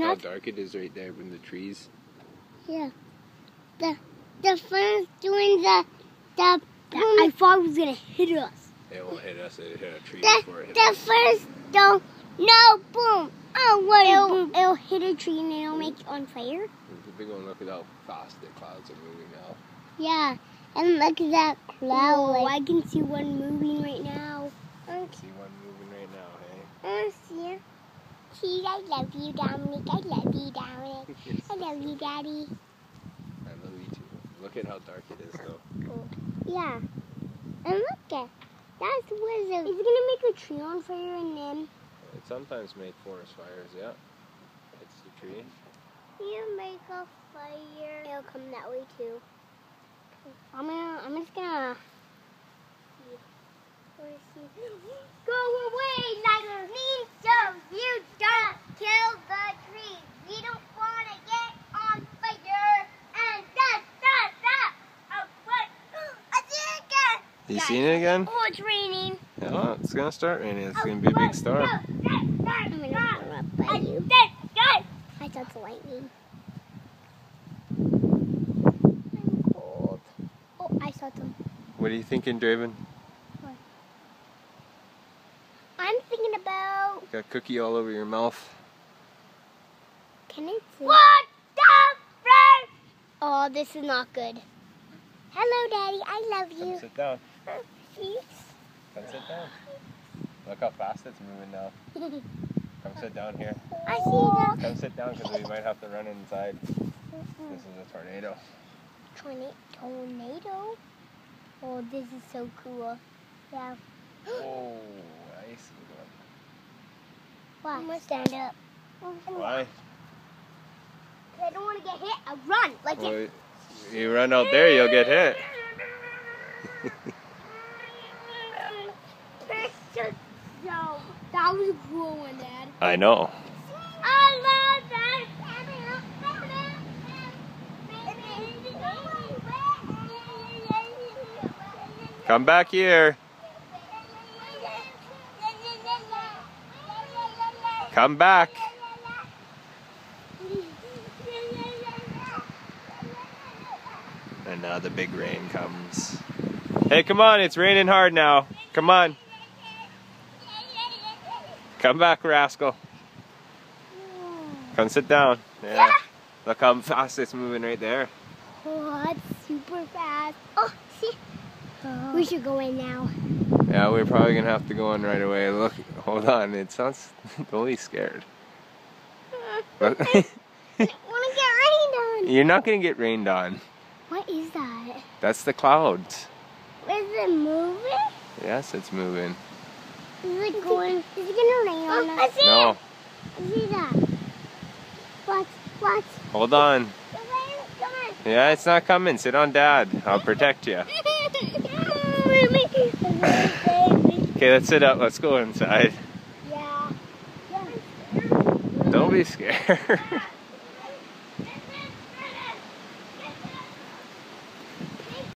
how dark it is right there in the trees. Yeah. The first doing the I thought it was gonna hit us. It won't hit us. It hit a tree before it hit us. us. The first no boom. Oh, what? It'll hit a tree and it'll make it on fire. It's a big one. Look at how fast the clouds are moving now. Yeah, and look at that cloud. Oh, I can see one moving right now. I see one moving right now, hey? I see it. See, I love you, Dominic. I love you, Dominic. I love you, Daddy. I love you too. Look at how dark it is, though. Yeah. And look at that's wizard. Is it gonna make a tree on fire and then? It sometimes makes forest fires, yeah. It's the tree. You make a fire. It'll come that way too. I'm just gonna go away, lightning, so you don't kill the tree. We don't want to get on fire. And I see it again. You seen it again? Oh, it's raining. Yeah, it's gonna start raining. It's gonna be a big storm. I'm gonna go up by you. I thought the lightning. I'm cold. Oh, I saw them. What are you thinking, Draven? What? I'm thinking about. Got cookie all over your mouth. Can I see? What the frick? Oh, this is not good. Hello, Daddy. I love you. Come sit down. Please. Come sit down. Look how fast it's moving now. Come sit down here. I see them. Come sit down because we might have to run inside. This is a tornado. Tornado? Oh, this is so cool. Yeah. Oh, I see one. Why? I'm gonna stand up. Why? I don't want to get hit. I run like Well, you run out there, you'll get hit. That was a cool one, Dad. I know. I love that. Come back here. Come back. And now the big rain comes. Hey, come on, it's raining hard now. Come on. Come back, rascal. Come sit down. Yeah. Look how fast it's moving right there. Oh, it's super fast. Oh, see? Oh. We should go in now. Yeah, we're probably going to have to go in right away. Look, hold on. It sounds... Don't be scared. I want to get rained on. You're not going to get rained on. What is that? That's the clouds. Is it moving? Yes, it's moving. Is it going? Is it gonna rain on us? I see No. it. I see that. What? Hold on. The rain's coming. Yeah, it's not coming. Sit on Dad. I'll protect you. Okay, let's sit up. Let's go inside. Yeah. Don't be scared.